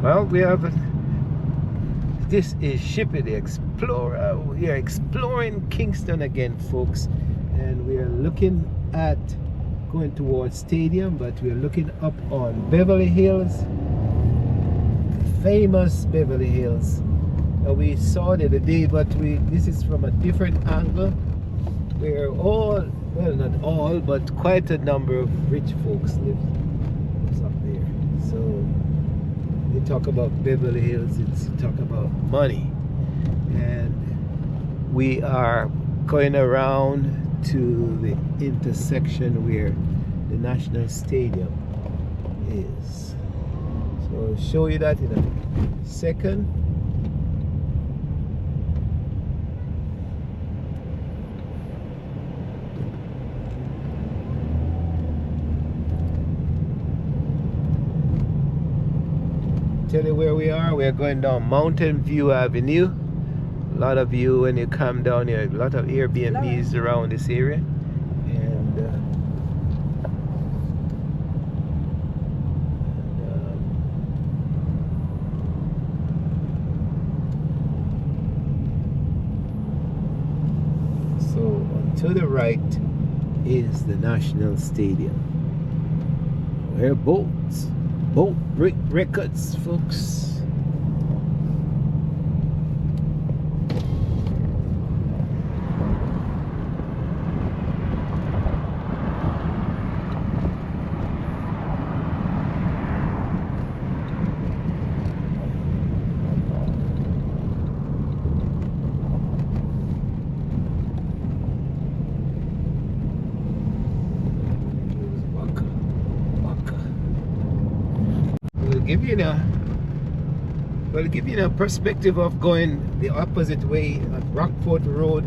Well, we have this is Shippy the Explorer. We are exploring Kingston again, folks, and we are looking at going towards Stadium, but we are looking up on Beverly Hills, famous Beverly Hills. We saw it the other day, but this is from a different angle, where all, well, not all, but quite a number of rich folks lives up there. So you talk about Beverly Hills, it's talk about money, and we are going around to the intersection where the National Stadium is. So I'll show you that in a second. Tell you where we are. We are going down Mountain View Avenue. A lot of you, when you come down here, a lot of Airbnbs around this area, and so to the right is the National Stadium, where boat brick records, folks. Give you a perspective of going the opposite way at Rockport Road.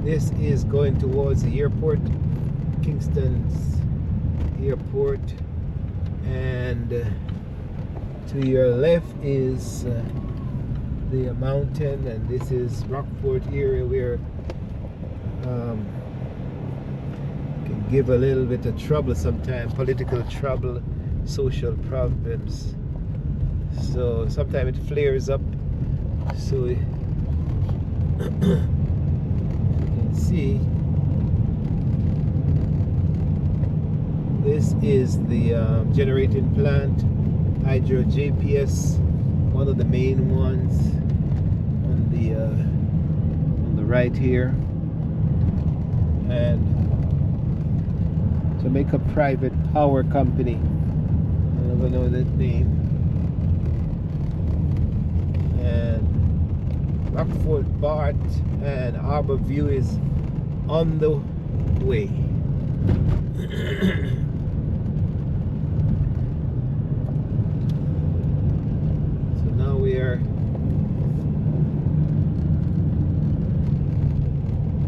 This is going towards the airport, Kingston's airport, and to your left is the mountain, and this is Rockport area where can give a little bit of trouble sometimes, political trouble, social problems. So sometimes it flares up. So you can see this is the generating plant, Hydro JPS, one of the main ones on the right here, and to make a private power company. I don't know that name. And Rockford Bart and Arbor View is on the way. So now we are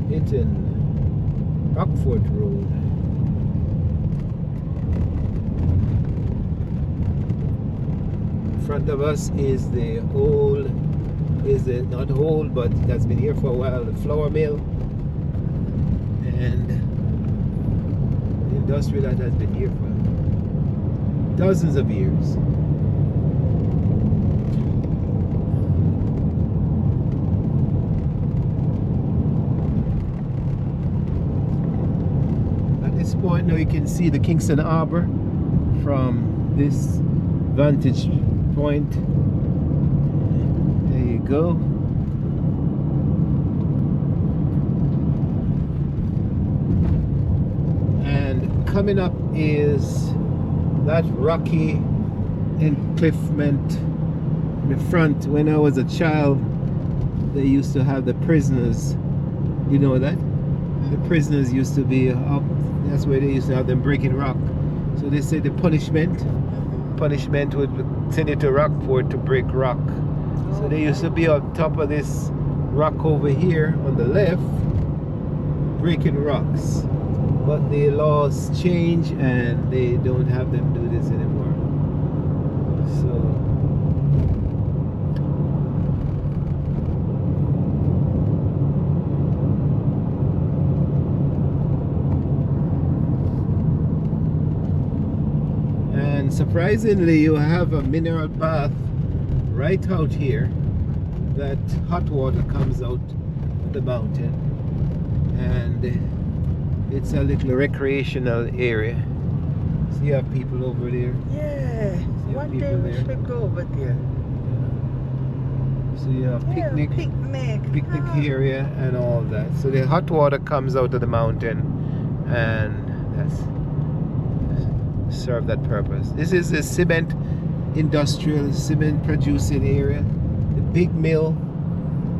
hitting Rockford Road. In front of us is the old, not old, but it has been here for a while, the flour mill, and the industry that has been here for dozens of years. At this point now you can see the Kingston Harbor from this vantage point. There you go. And coming up is that rocky encliffment in the front. When I was a child, they used to have the prisoners, you know that? The prisoners used to be up, that's where they used to have them breaking rock. So they say the punishment would send you to Rockport to break rock. So they used to be on top of this rock over here on the left, breaking rocks. But the laws change and they don't have them do this anymore. So surprisingly, you have a mineral bath right out here, that hot water comes out the mountain, and it's a little recreational area. So you have people over there. Yeah, one day we should go over there. So you have picnic Picnic area and all that. So the hot water comes out of the mountain, and that's serve that purpose. This is the cement producing area, the big mill,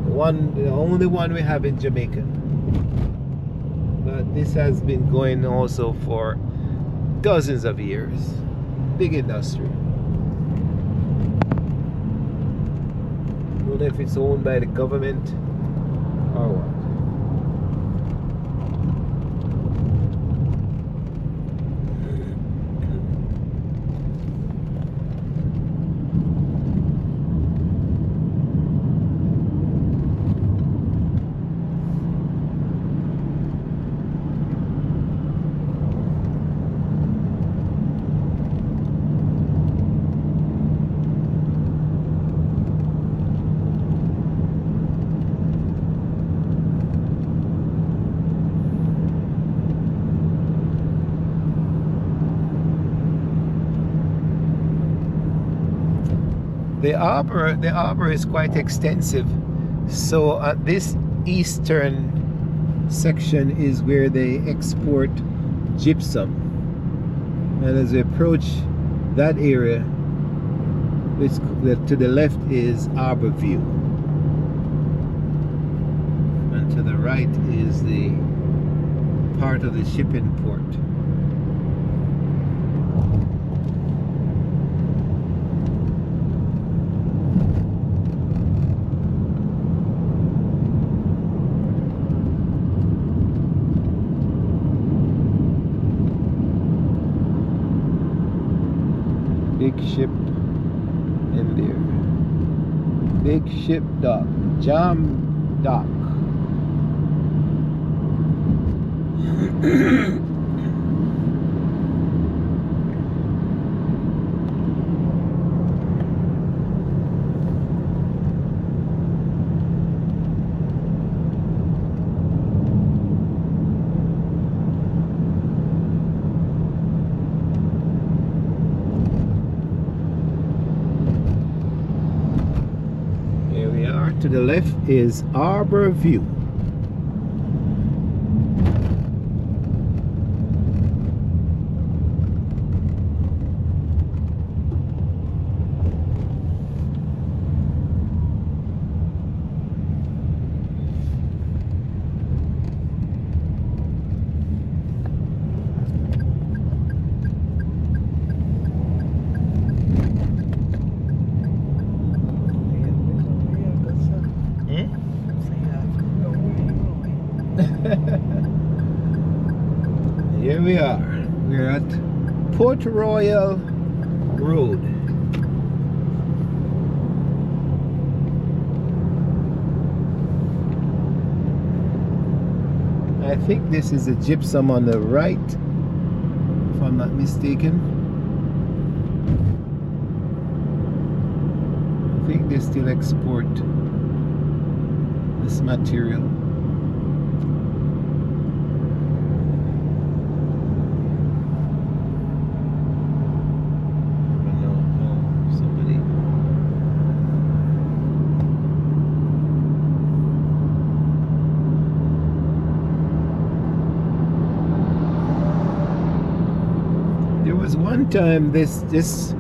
the only one we have in Jamaica. But this has been going also for dozens of years. Big industry. I don't know if it's owned by the government or what. The arbor is quite extensive. So this eastern section is where they export gypsum, and as we approach that area, to the left is Arbor View, and to the right is the part of the shipping port. Big ship in there. Big ship dock. Jam dock. To the left is Arbor View. Here we are. We're at Port Royal Road. I think this is a gypsum on the right, if I'm not mistaken. I think they still export this material. One time this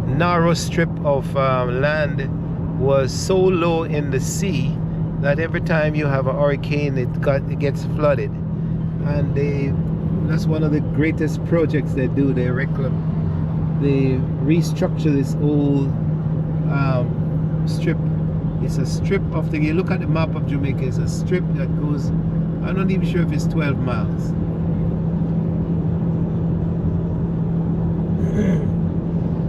narrow strip of land was so low in the sea that every time you have a hurricane it gets flooded, and that's one of the greatest projects they do. They restructure this old strip. It's a strip of you look at the map of Jamaica, it's a strip that goes, I'm not even sure if it's 12 miles.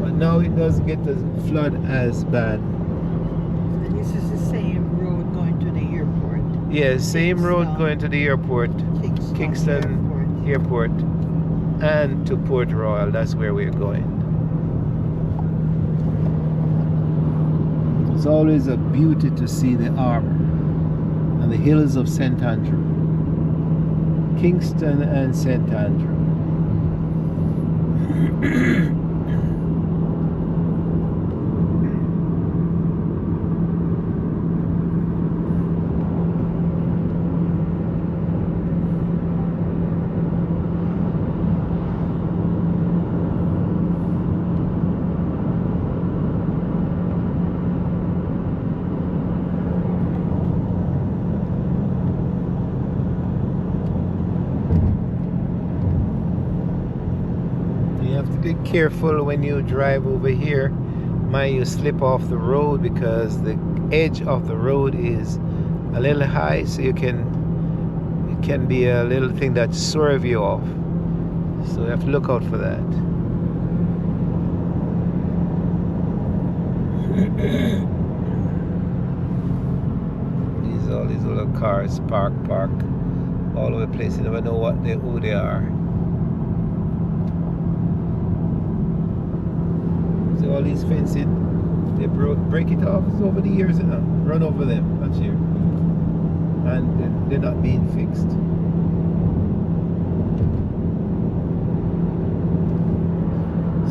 But now it doesn't get the flood as bad. And this is the same road going to the airport. Yeah, same road going to the airport, Kingston airport, and to Port Royal. That's where we're going. It's always a beauty to see the harbor and the hills of St. Andrew. Kingston and St. Andrew. Be careful when you drive over here. Mind you slip off the road because the edge of the road is a little high, so it can be a little thing that swerve you off. So you have to look out for that. All these little cars park all over the place. You never know who they are. All these fencing, they break it off. It's over the years, you know. Run over them, that's here. And they're not being fixed.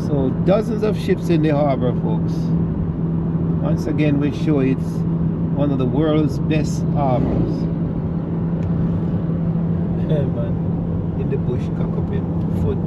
So dozens of ships in the harbor, folks. Once again, we show it's one of the world's best harbors. Hey man, in the bush, cock up your foot.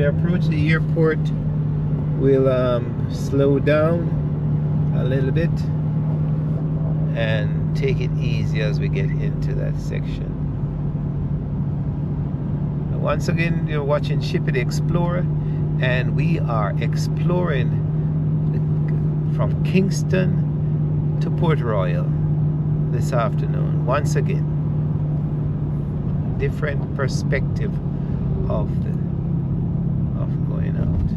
Approach the airport, we'll slow down a little bit and take it easy as we get into that section. Once again, you're watching Shippy the Explorer, and we are exploring from Kingston to Port Royal this afternoon. Once again, different perspective of going out.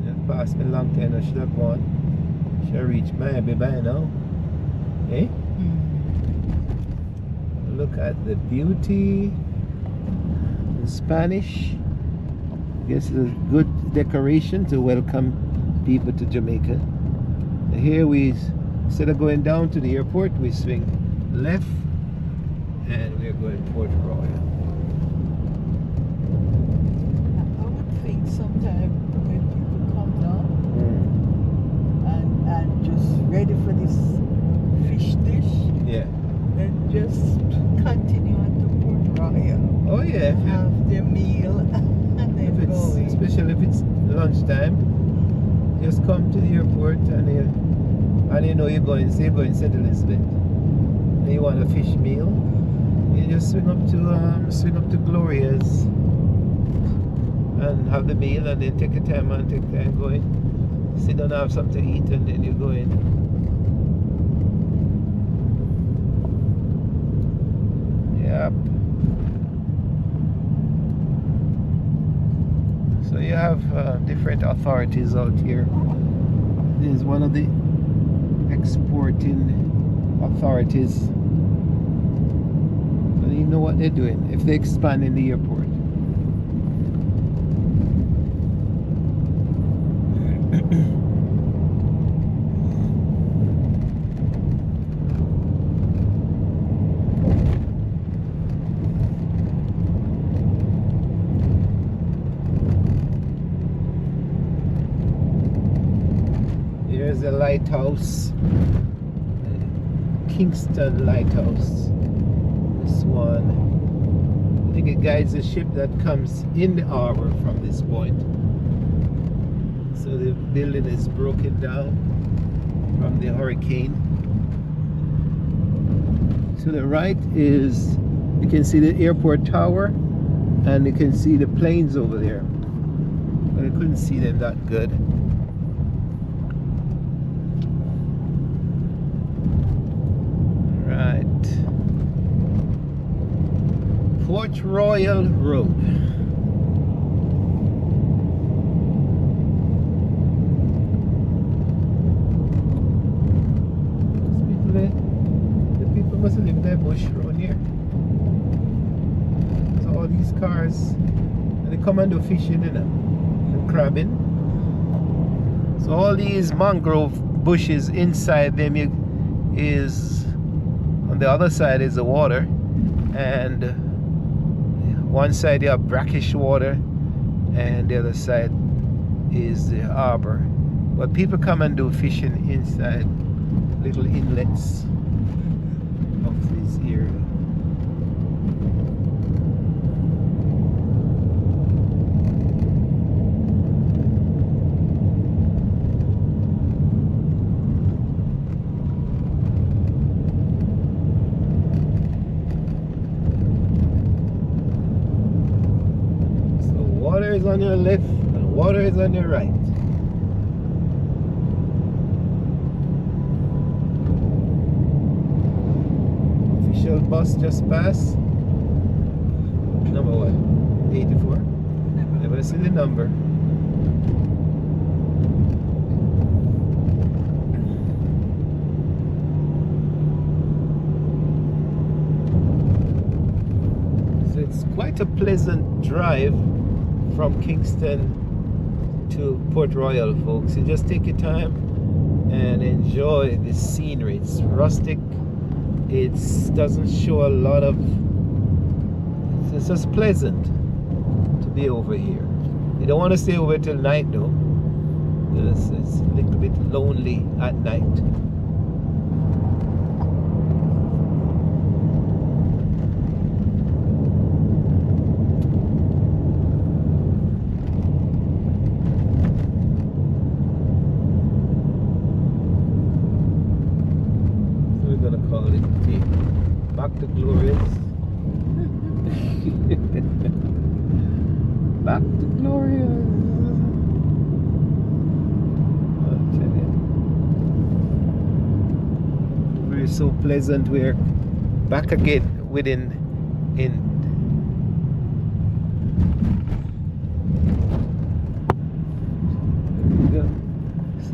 That passed me a long time. I should have gone. Should have reached Miami by now. Eh? Look at the beauty in Spanish. Guess it's a good decoration to welcome people to Jamaica. Here we, instead of going down to the airport, we swing left and we're going Port Royal. I would think sometime when people come down and just ready for this fish dish, yeah, then just continue on to Port Royal. Oh yeah, have their meal and then go. Especially if it's lunchtime, just come to the airport and you know you're going St. Elizabeth. And you want a fish meal, you just swing up to Gloria's and have the meal, and then take your time going. Sit down and have something to eat, and then you go in. Yep. So you have different authorities out here. There's one of the exporting authorities. But you know what they're doing if they expand in the airport. Here's the lighthouse, Kingston Lighthouse. This one, I think it guides the ship that comes in the harbor from this point. So the building is broken down from the hurricane. To the right is, you can see the airport tower, and you can see the planes over there. But I couldn't see them that good. Right. Port Royal Road. The people must live in that bush around here. So all these cars, and they come and do fishing, you know, and crabbing. So all these mangrove bushes inside them is, on the other side is the water, and one side you have brackish water, and the other side is the harbor. But people come and do fishing inside little inlets of this area. So water is on your left and water is on your right. Bus just passed. Number what? 84? Never see the number. So it's quite a pleasant drive from Kingston to Port Royal, folks. You just take your time and enjoy the scenery. It's rustic. It doesn't show a lot of, it's just pleasant to be over here. You don't want to stay over till night though. It's a little bit lonely at night. Call it back to Gloria's. Back to Gloria's. I'll tell you. We're so pleasant. We're back again within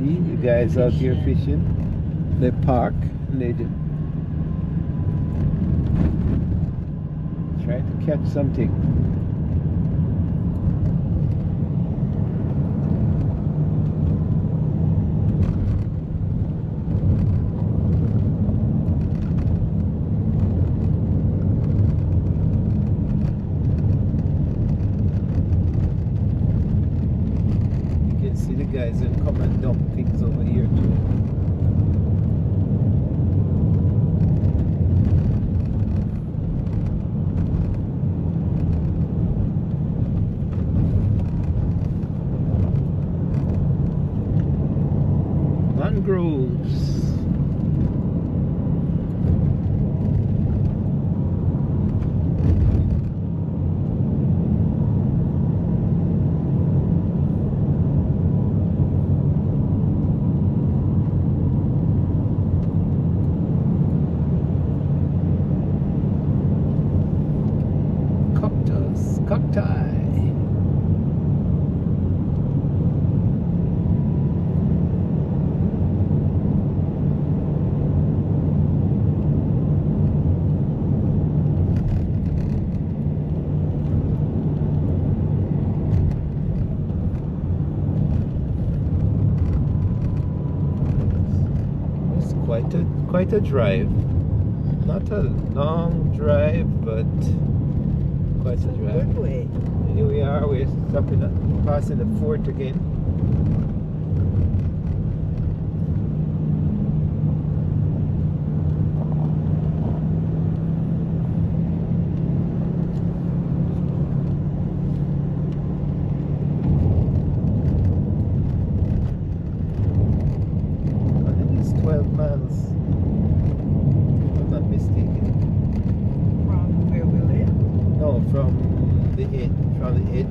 see the guys out here fishing. They park and they just try to catch something. You can see the guys that come and dump things over here too. Mangroves. Cacti. Quite a drive. Not a long drive, but quite a drive. Good way. Here we are. We're stopping at, passing the fort again. I think it's 12 miles.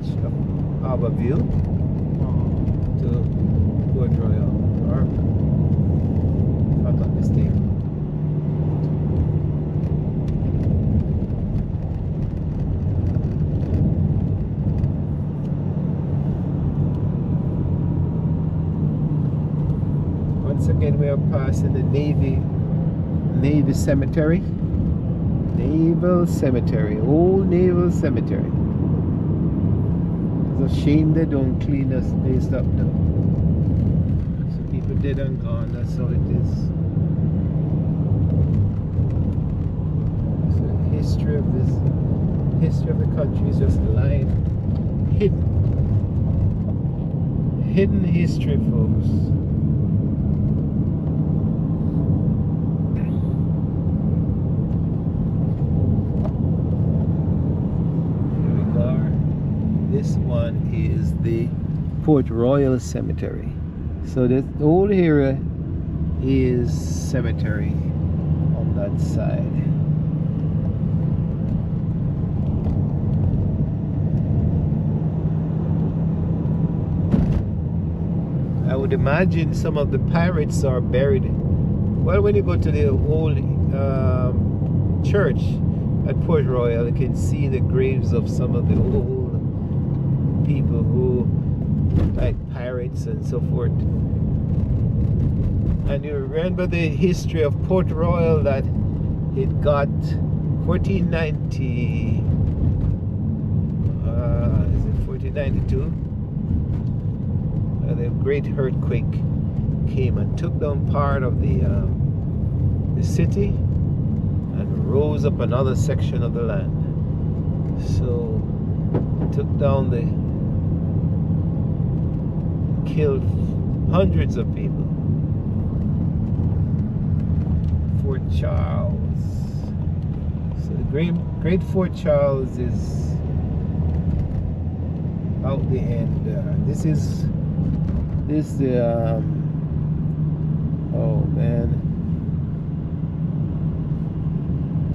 much of a view to Port Royal, or if I'm not mistaken. Once again, we are passing the Navy Cemetery. Naval Cemetery, old Naval Cemetery. It's a shame they don't clean this place up now. So people dead and gone, that's how it is. So the history of the country is just lying. Hidden history, folks. This one is the Port Royal Cemetery. So this whole area is cemetery on that side. I would imagine some of the pirates are buried. Well, when you go to the old church at Port Royal, you can see the graves of some of the old people who, like pirates and so forth. And you remember the history of Port Royal, that it got 1490, is it 1492? The great earthquake came and took down part of the city and rose up another section of the land. So took down killed hundreds of people. Fort Charles. So the great Fort Charles is out the end. This the oh man,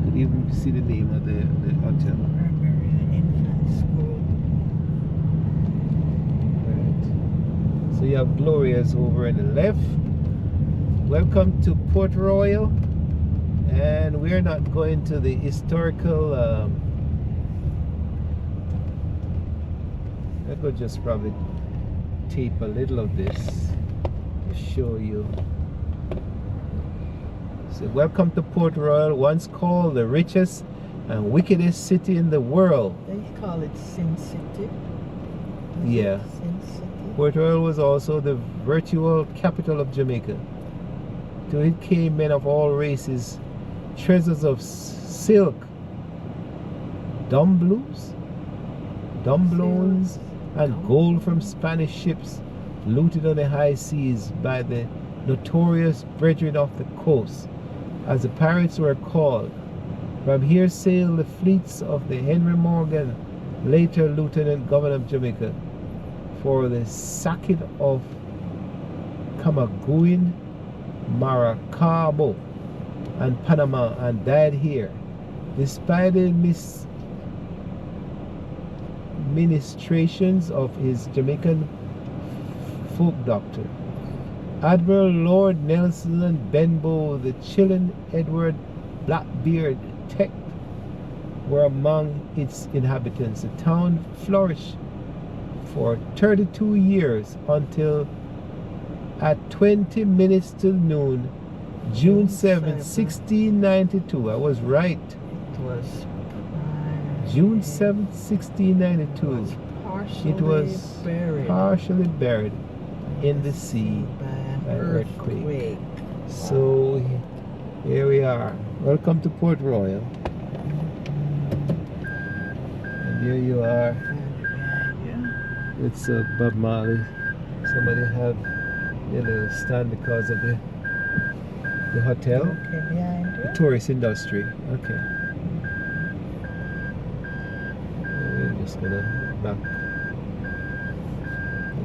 could even see the name of the hotel. So you have Gloria's over on the left. Welcome to Port Royal, and we're not going to the historical. I could just probably tape a little of this to show you. So welcome to Port Royal, once called the richest and wickedest city in the world. They call it Sin City. Yeah. Sin City. Port Royal was also the virtual capital of Jamaica. To it came men of all races, treasures of silk, doubloons, and gold from Spanish ships looted on the high seas by the notorious brethren of the coast, as the pirates were called. From here sailed the fleets of the Henry Morgan, later Lieutenant Governor of Jamaica, for the sacking of Camagüey, Maracaibo, and Panama, and died here. Despite the ministrations of his Jamaican folk doctor, Admiral Lord Nelson and Benbow, the Chillen Edward Blackbeard Tech were among its inhabitants. The town flourished for 32 years until at 20 minutes till noon, June 7, 1692. I was right. It was June 7, 1692. It was partially buried in the sea by an earthquake. So here we are. Welcome to Port Royal. And here you are. It's Bob Marley. Somebody have a little stand because of the hotel. Okay, behind you. The tourist industry. Okay. We're just gonna back.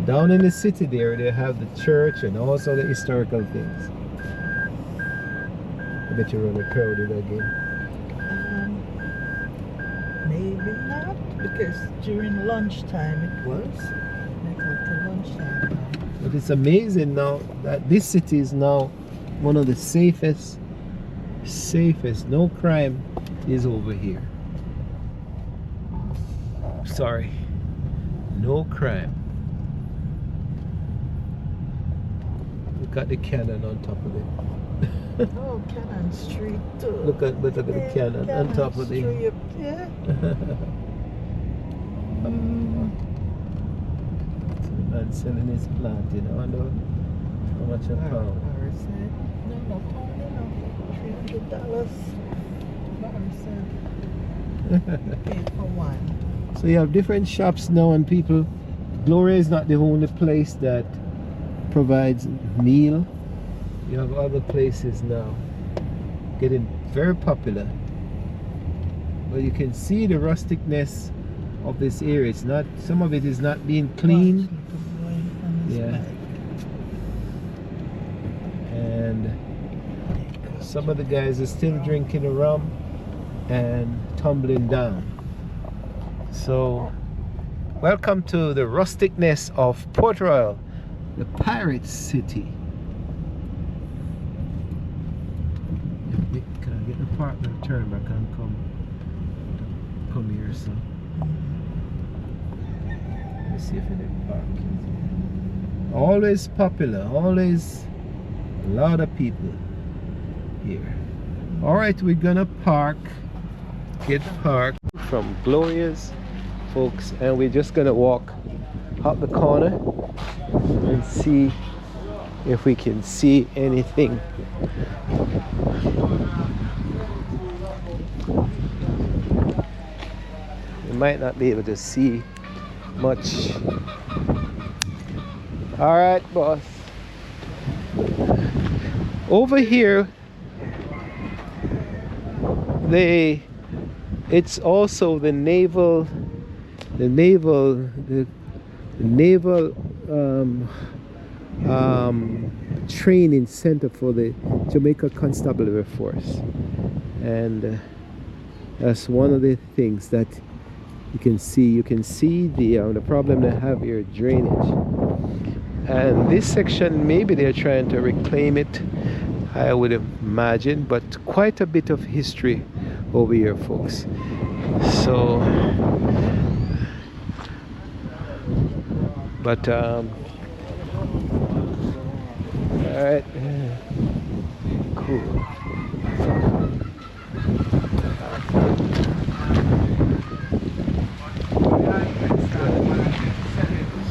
Down in the city there, they have the church and also the historical things. I bet you're really crowded again. Maybe not. Because during lunchtime it was. I got to lunchtime now. But it's amazing now that this city is now one of the safest. No crime is over here. Sorry. No crime. Look at the cannon on top of it. Oh, Cannon Street too. Look at the cannon on top of the. Street, yeah. Man selling his plant, you know. I wonder how much a pound. Barry said, no, pound, $300. Barry said, paid for one. So you have different shops now, and people. Gloria is not the only place that provides meal. You have other places now getting very popular. But you can see the rusticness of this area. It's not, some of it is not being cleaned. Yeah. And some of the guys are still drinking a rum and tumbling down. So welcome to the rusticness of Port Royal, the pirate city. Can I get the partner turn back and come here, so let's see if it is parking. Always popular, always a lot of people here. Alright, we're gonna get parked from Gloria's, folks, and we're just gonna walk up the corner and see if we can see anything. We might not be able to see much. All right, boss. Over here, it's also the naval training center for the Jamaica Constabulary Force, and that's one of the things that you can see the problem they have here, drainage. And this section, maybe they're trying to reclaim it, I would imagine, but quite a bit of history over here, folks. So but all right, cool.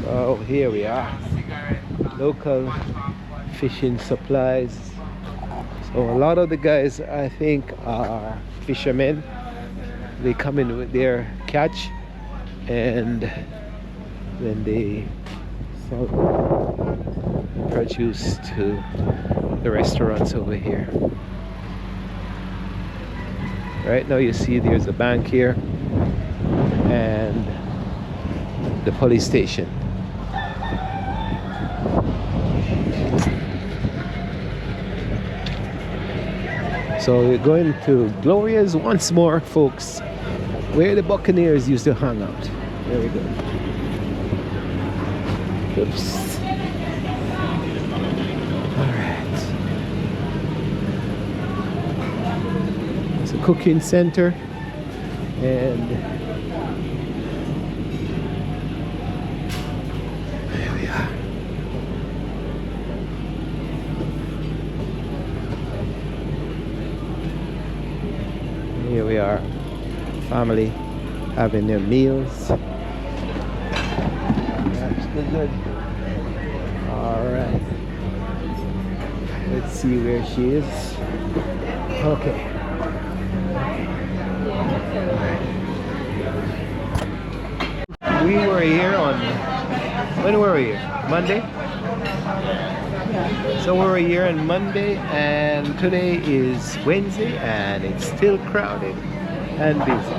So here we are, local fishing supplies. So a lot of the guys, I think, are fishermen. They come in with their catch and then they sell produce to the restaurants over here. Right now you see there's a bank here and the police station. So we're going to Gloria's once more, folks, where the Buccaneers used to hang out. There we go. Oops. Alright. It's a cooking center, and there we are. Here we are, family having their meals. That's good. All right. Let's see where she is. Okay. We were here on, when were we here? Monday? So we were here on Monday, and today is Wednesday, and it's still crowded and busy.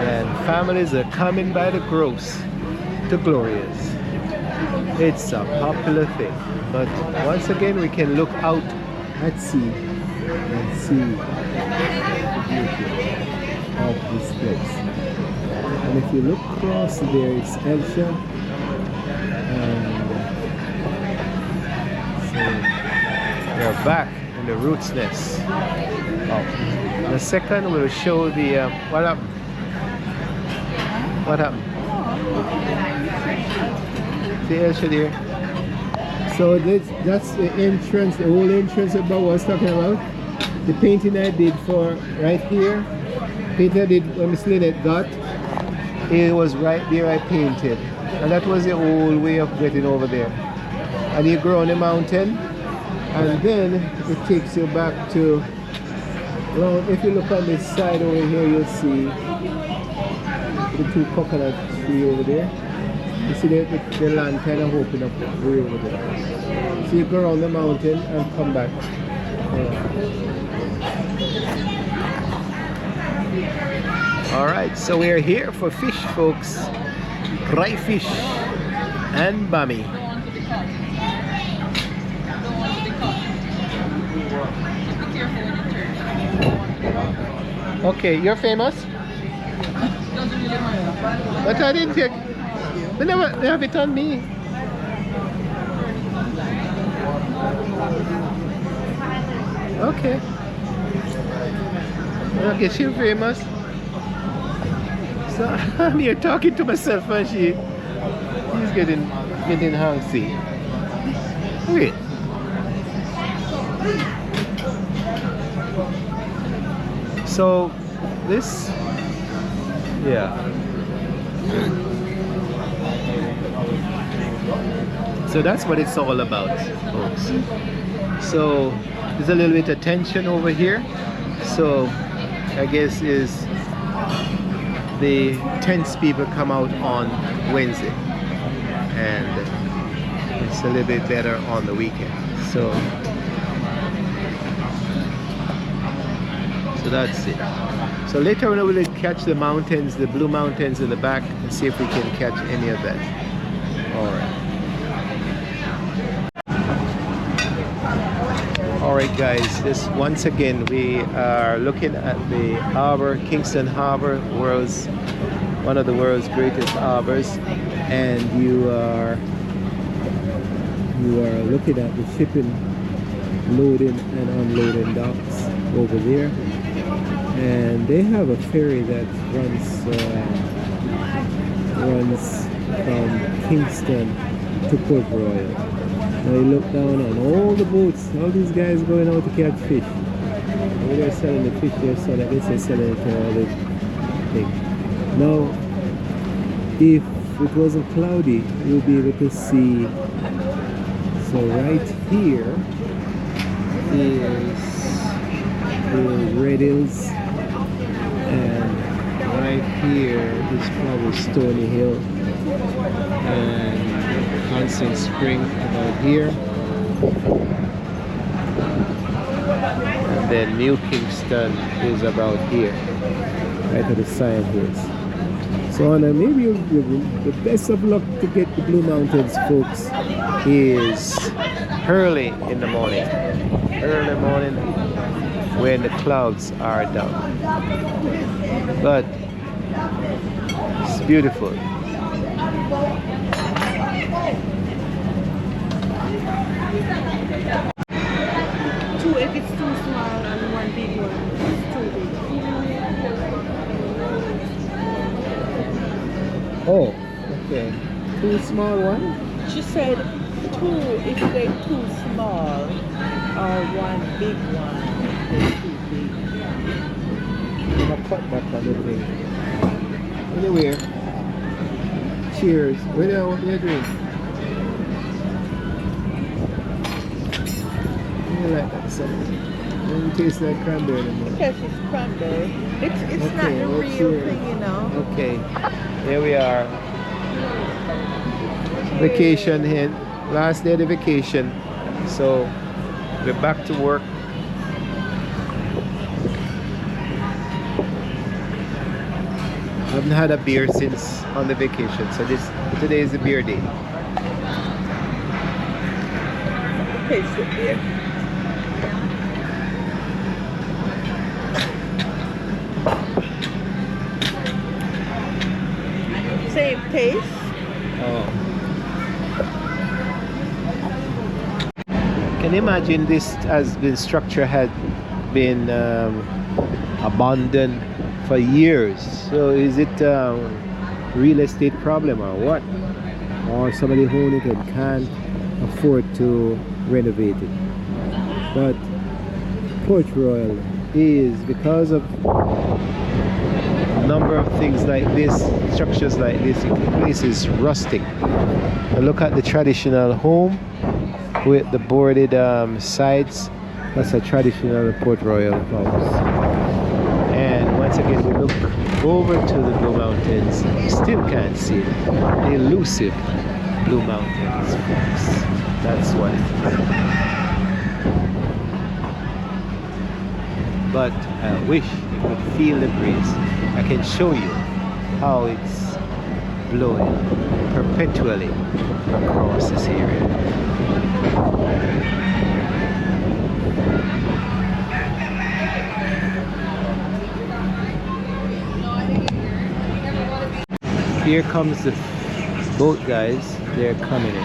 And families are coming by the gross to Gloria's. It's a popular thing. But once again, we can look out at sea and see the beauty of this place. And if you look across there, it's Elsha. And so we're back in the roots nest. Oh. In a second, we'll show the what happened. What happened? See Elsha there. So that's the entrance, the whole entrance that Bob was talking about. The painting I did for right here. Painting I did when Miss Lynette got. It was right there I painted. And that was the old way of getting over there. And you go on the mountain and then it takes you back to, well, if you look on this side over here, you'll see the two coconut tree over there. You see the land kind of open up way over there. So you go around the mountain and come back. Alright, so we are here for fish, folks. Dry fish and bami. Okay, you're famous? But I didn't take. They have it on me. Okay. Okay, she's famous. So I'm here talking to myself and she's getting hungry. Wait. So this, yeah. So that's what it's all about, folks. So there's a little bit of tension over here. So I guess is the tents people come out on Wednesday, and it's a little bit better on the weekend. So that's it. So later on we'll catch the mountains, the blue mountains in the back, and see if we can catch any of that. Alright guys, this once again we are looking at the harbor, Kingston Harbor, one of the world's greatest harbors, and you are looking at the shipping loading and unloading docks over there, and they have a ferry that runs from Kingston to Port Royal. Now you look down on all the boats, all these guys going out to catch fish. When they're selling the fish, they're selling, I guess they're selling it to all the things. Now, if it wasn't cloudy, you'll be able to see. So right here is the Red Hills, and right here is probably Stony Hill, and Constant Spring about here, and then New Kingston is about here, right at the side here. So maybe the best of luck to get the Blue Mountains, folks, is early in the morning. Early morning when the clouds are down. But it's beautiful. Two if it's too small and one big one. It's too big. Oh, okay. Two small one? She said two if they're too small or one big one if they're too big. I'm gonna cut back on the thing. Anyway, cheers. What do you drink? I like that something. It doesn't taste like cranberry anymore. Because it's cranberry. It's Okay, not the let's real hear it. thing, you know. Okay, here we are. Vacation here. Last day of the vacation. So we're back to work. I haven't had a beer since on the vacation, so today is the beer day. Taste the beer. can imagine this as the structure had been abandoned for years. So is it real estate problem or what? Or somebody own it and can't afford to renovate it? But Port Royal is, because of a number of things like this, structures like this, the place is rusting. And look at the traditional home with the boarded sides. That's a traditional Port Royal house. And once again, we look over to the Blue Mountains. You still can't see it. The elusive Blue Mountains, folks. That's what it is. But I wish you could feel the breeze. I can show you how it's blowing perpetually across this area. Here comes the boat guys. They're coming in.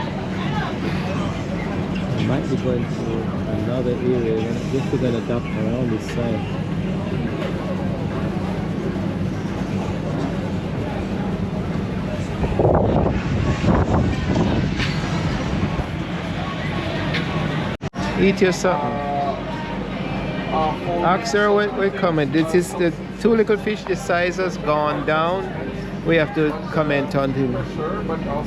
I might be going to another area. Just we're gonna dock around this side. Eat your something. Ask her we're coming. This is the two little fish. The size has gone down. We have to comment on him.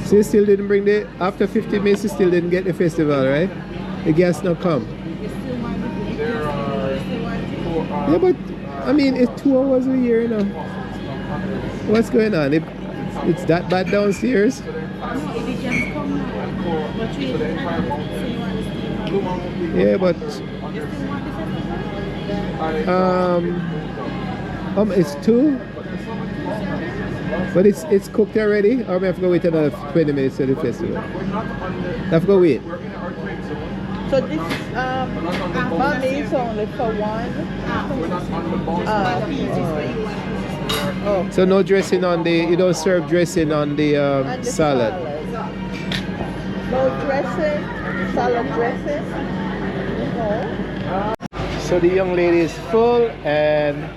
So you still didn't bring the, after 50 minutes you still didn't get the festival, right? The guests not come. Yeah, but I mean it's 2 hours a year, you know. What's going on? It's that bad downstairs? Yeah, but it's 2. But it's cooked already, or we have to go wait another 20 minutes to the festival? I have to go wait. So this money is only for one. So no dressing on the, you don't serve dressing on the salad. No dressing, salad dressing. No. So the young lady is full, and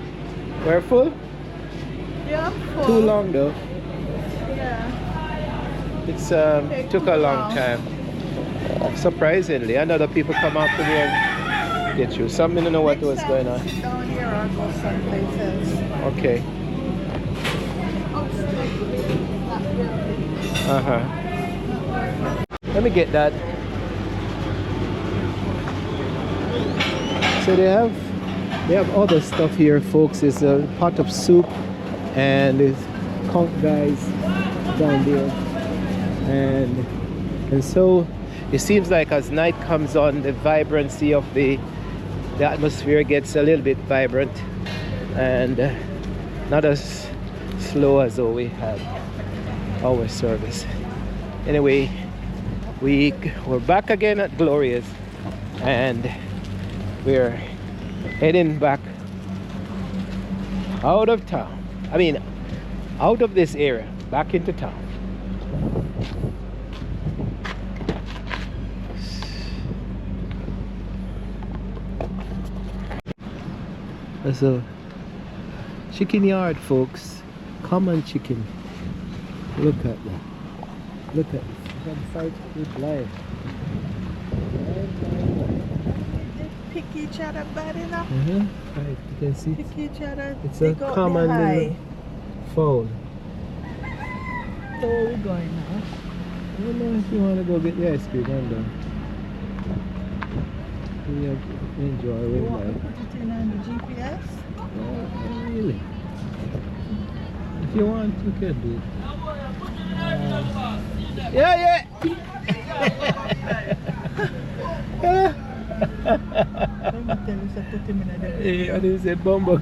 we're full? Yeah, full. Too long though. Yeah. It's took a long time. Surprisingly, I know that people come out to here and get you. Some didn't know what was going on. Down here or go someplace else. Okay. Let me get that. So they have other stuff here, folks. It's a pot of soup, and there's conch guys down there, and so it seems like as night comes on, the vibrancy of the atmosphere gets a little bit vibrant, and not as slow as though we had our service. Anyway, we're back again at Gloria's, and we're heading back out of town. I mean, out of this area, back into town. That's a chicken yard, folks. Common chicken. Look at that. Look at this. From sight with life. Pick each other bad enough. Right, you can see Pick each other. it's a common little phone. So where we going now? I don't know if you want to go get the ice cream. I'm done. We have to enjoy You with want to life. put it in on the GPS? No, not really. If you want, you can do it. Yeah. Let me tell you, so put him in a I didn't say bumbo.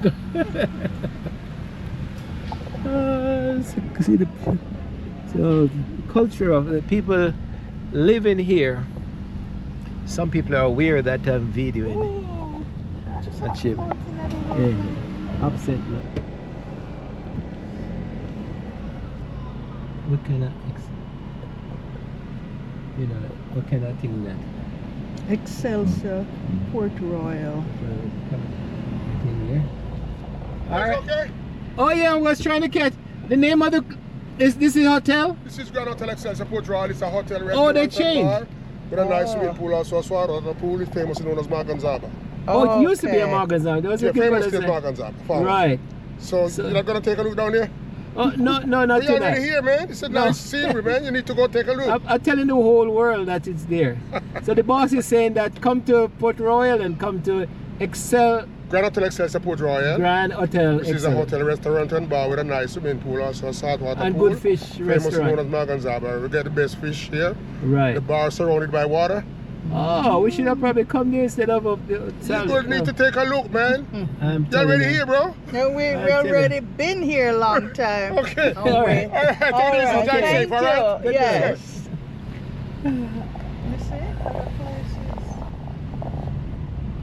See the culture of the people living here. Some people are aware that I'm videoing. Ooh, just A chip. Upset. What kind of, what kind of thing that? Excelsior, Port Royal. All right. Okay. Oh yeah, I was trying to catch the name of the. Is this a hotel? This is Grand Hotel Excelsior Port Royal. It's a hotel restaurant. Oh, they and changed. bar with a nice swimming pool also as well. The pool is famous known as Marganzaba. Oh, it used to be a Marganzaba. There was a Yeah, people famous that is said- Marganzaba. Right. So you're not gonna take a look down here? Oh no, not You're tonight. already here, man. It's a No. nice scenery, man. You need to go take a look. I'm telling the whole world that it's there. So the boss is saying that come to Port Royal and come to Grand Hotel Excelsior Port Royal. Grand Hotel. Which is a hotel, restaurant and bar with a nice swimming pool, also a saltwater And pool. good fish famous restaurant. known as Marganzaba. We get the best fish here. Right. The bar surrounded by water. Oh, we should have probably come there instead of up the You hotel. good need to take a look, man. I'm You telling already you. here, bro? No, we I'm telling already been here a long time. Okay. Oh, All wait. right. All right, take All it easy, right, drive thank safe, all right? you. Take care. Yes. You see other places?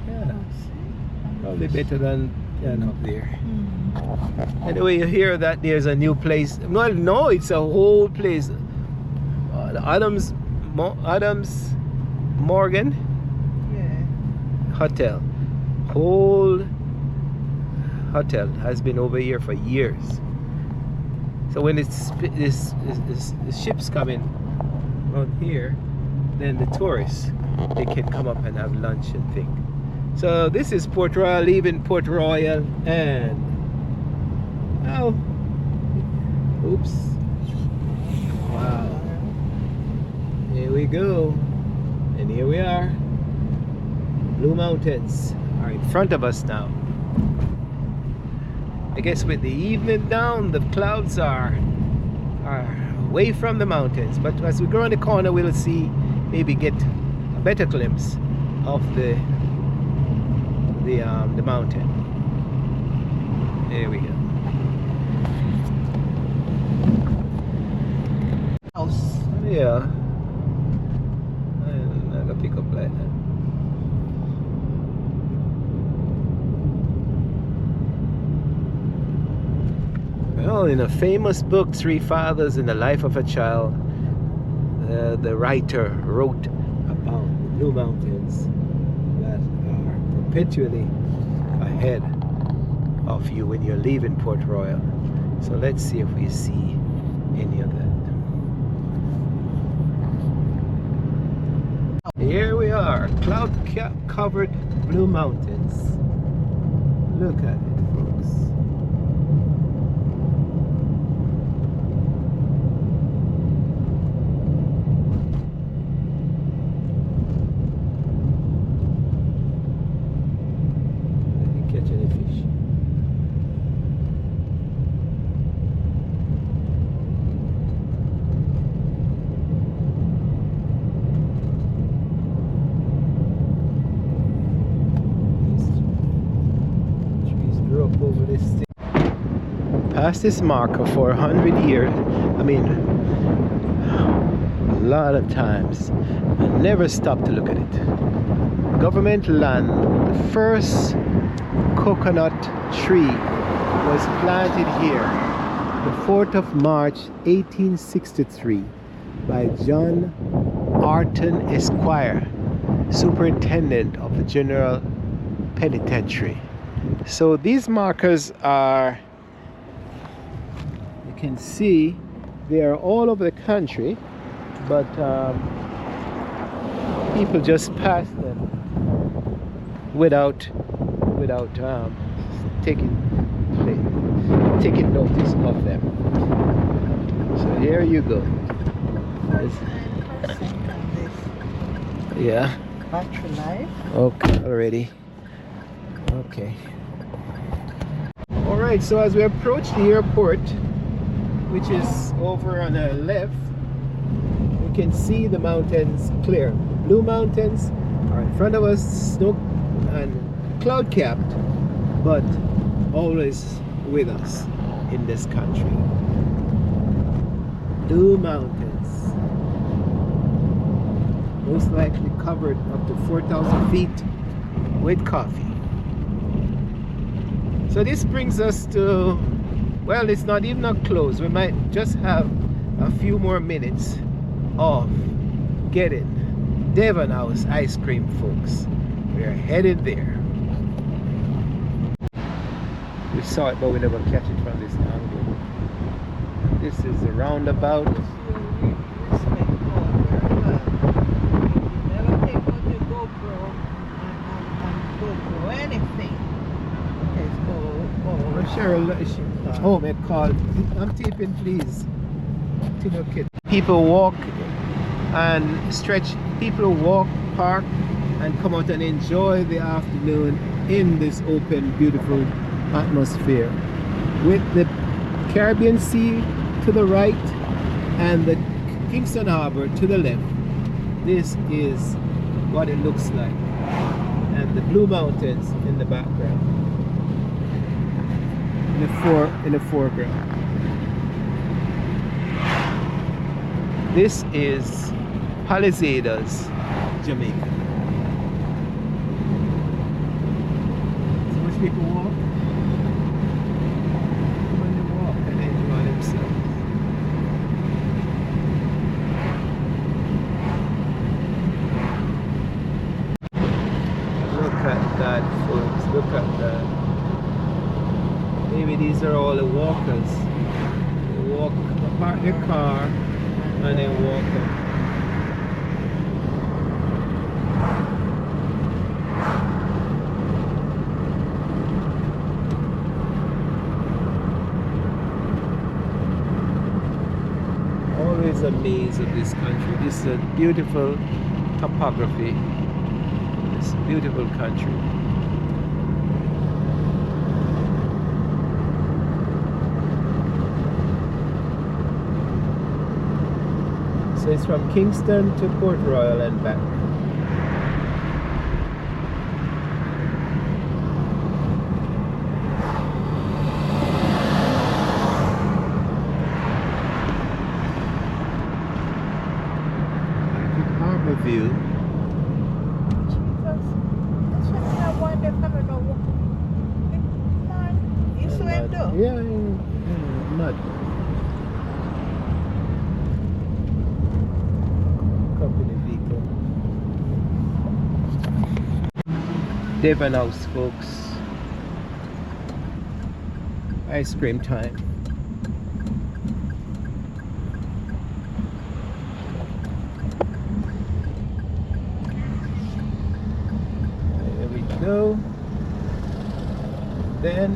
Yeah. Probably better than up there. Anyway, you hear that there's a new place. No, it's a whole place. Adams Morgan Yeah. Hotel. Whole hotel has been over here for years. So when this ships come in on here, then the tourists, they can come up and have lunch and thing. So this is Port Royal, leaving Port Royal, and oh, oops, wow, here we go, and here we are. Blue Mountains are in front of us now. I guess with the evening down, the clouds are away from the mountains, but as we go around the corner, we'll see, maybe get a better glimpse of the mountain. There we go. House. Yeah. I'm not gonna pick up like that. Well, in a famous book, Three Fathers in the Life of a Child, the writer wrote about the Blue Mountains that are perpetually ahead of you when you're leaving Port Royal. So let's see if we see any of that. Here we are, cloud-covered Blue Mountains. Look at it, folks. Catch any fish. Trees grew up over this thing. Past this marker for 100 years, I mean, a lot of times, I never stopped to look at it. Government land, the first coconut tree was planted here the 4th of March 1863 by John Arton Esquire, superintendent of the General Penitentiary. So these markers are, you can see, they are all over the country, but people just pass them without taking notice of them. So here you go. Yeah. Battery life. Okay, already. Okay. All right. So as we approach the airport, which is over on the left, you can see the mountains clear. Blue Mountains are in front of us, snow and cloud capped, but always with us in this country. Blue Mountains, most likely covered up to 4,000 feet with coffee. So this brings us to, well, it's not even not close. We might just have a few more minutes of getting Devon House ice cream, folks. We are headed there. We saw it, but we never catch it from this angle. This is the roundabout. Cheryl, oh my God, I'm taping, please. People walk and stretch. People walk, park, and come out and enjoy the afternoon in this open, beautiful atmosphere with the Caribbean Sea to the right and the Kingston Harbor to the left. This is what it looks like, and the Blue Mountains in the background, in the foreground. This is Palisadas, Jamaica. So much people walk. When they walk and enjoy themselves. Look at that, folks. Look at that. Maybe these are all the walkers. They walk, park their car, and then walk up. Always amazed of this country. This is a beautiful topography. It's a beautiful country. So it's from Kingston to Port Royal and back. Harbor view. Yeah, mud. Company vehicle. Devon House, folks. Ice cream time. There we go. Then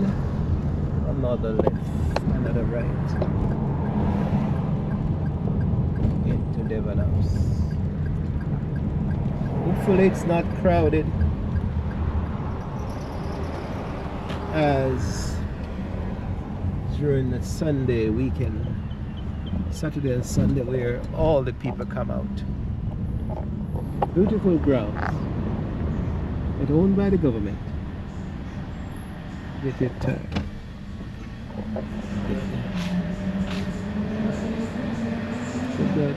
another left, another right into Devon House. Hopefully it's not crowded as during the Sunday weekend, Saturday and Sunday, where all the people come out. Beautiful grounds, but owned by the government. Get it good.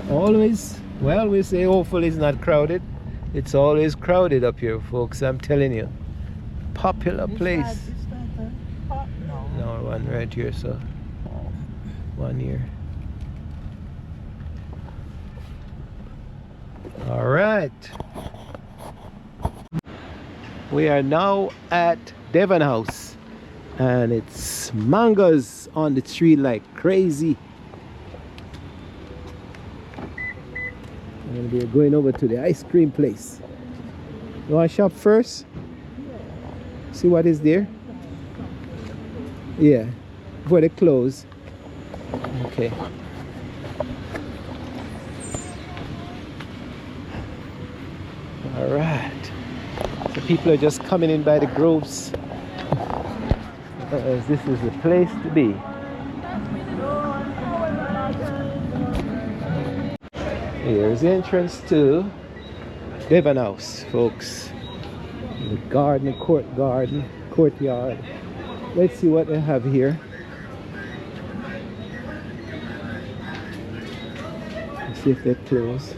Always, well, we say hopefully it's not crowded. It's always crowded up here, folks, I'm telling you. Popular place. No, one right here, so 1 year. All right. We are now at Devon House, and it's mangoes on the tree like crazy. And we're going over to the ice cream place. You want to shop first? See what is there? Yeah, before they close. Okay. All right. So people are just coming in by the groves. This is the place to be. Here's the entrance to Devon House, folks. The garden, courtyard. Let's see what they have here. Let's see if they're closed.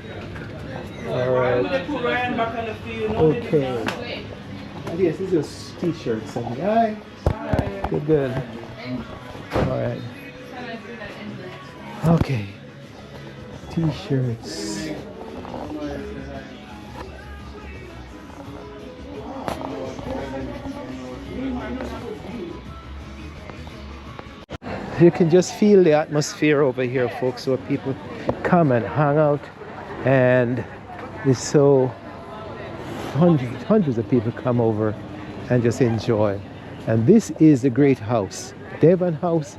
Alright. Okay. Yes, these are t-shirts. Hi. Good, good. All right. Okay. T-shirts. You can just feel the atmosphere over here, folks, where people come and hang out, and it's so hundreds of people come over and just enjoy. And this is the great house, Devon House,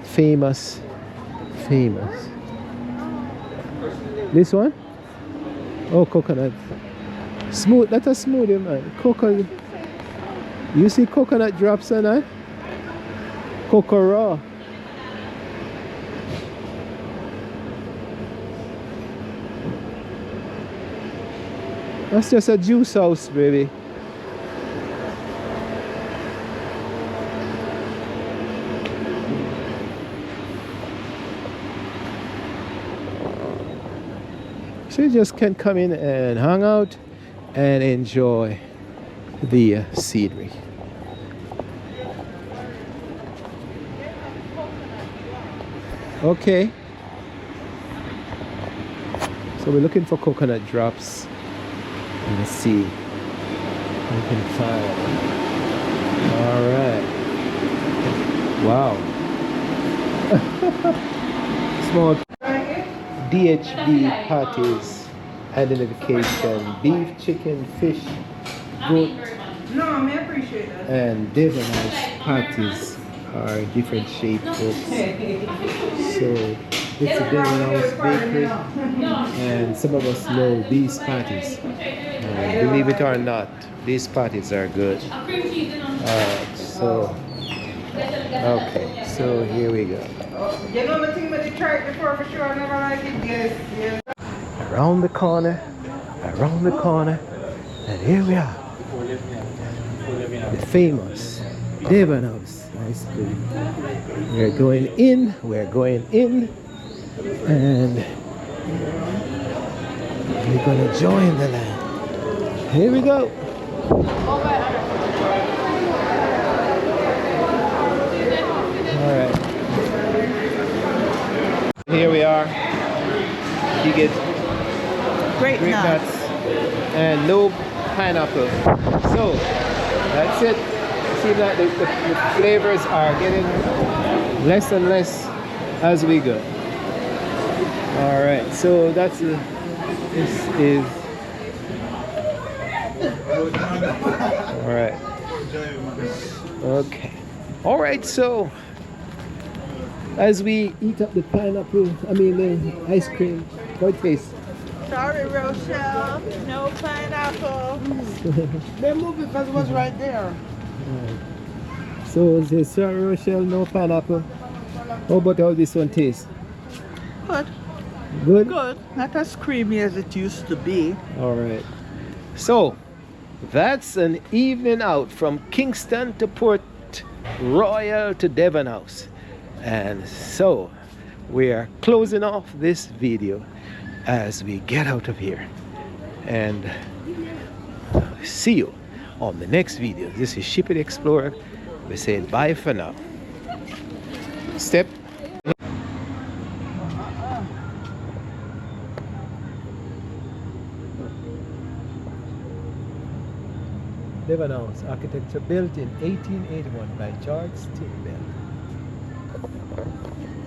famous. This one? Oh, coconut. Smooth, that's a smoothie, man. Coconut. You see coconut drops on that? Cocoa raw. That's just a juice house, baby. So you just can come in and hang out and enjoy the scenery. Okay. So we're looking for coconut drops. Let's see. We can find. All right. Wow. Small DHB patties, identification, beef, chicken, fish, goat, No, I appreciate that. and Devon House patties are different shapes, folks. So it's a Devon House bakery, and some of us know these patties. Believe it or not, these patties are good. Alright, so okay, so here we go. You know the thing that they tried before for sure, I never like it. Yes. Around the corner, and here we are. The famous Devon House ice cream. We're going in, and we're gonna join the land. Here we go. Alright. Here we are. You get Great nuts and no pineapple. So that's it. See that the flavors are getting less and less as we go. Alright, so that's this is alright. Okay. Alright, so as we eat up the pineapple, the ice cream, how it tastes? Sorry, Rochelle. No pineapple. They moved it because it was right there. So the sorry, Rochelle, no pineapple. How about how this one tastes? Good. Good? Good. Not as creamy as it used to be. Alright. So that's an evening out from Kingston to Port Royal to Devon House. And so we are closing off this video as we get out of here. And see you on the next video. This is Ship It Explorer. We're saying bye for now. Step. Devon House, architecture built in 1881 by George Stillbell.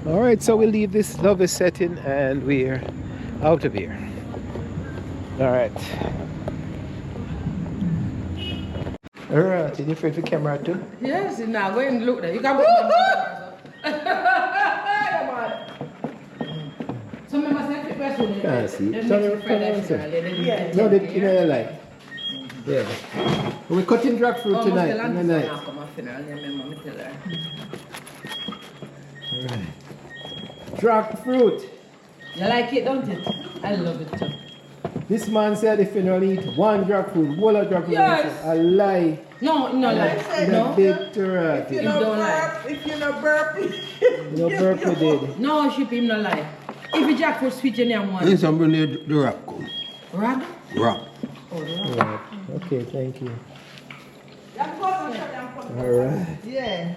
Alright, so we'll leave this lovely setting and we're out of here. Alright. Alright, did you fit the camera too? Yes, now go and look there. You can put my some of us have to press on it. Can't see. Then Sorry, make it further extra. Yeah. No, you know, like. Yeah. We're cutting jackfruit tonight. In the night. Alright. Jackfruit. You like it, don't it? I love it too. This man said if you don't eat one jackfruit, whole of jackfruit, Yes. a lie. No, like no. Big turret. If you don't don't like. burp, if you don't burp, No purple did. No, ship him no lie. If you jackfruit sweet, you name one. Yes, I'm bring the wrap come. Rag? Wrap. Oh, the rag. Alright. Okay, thank you. Yeah. Alright. Yeah.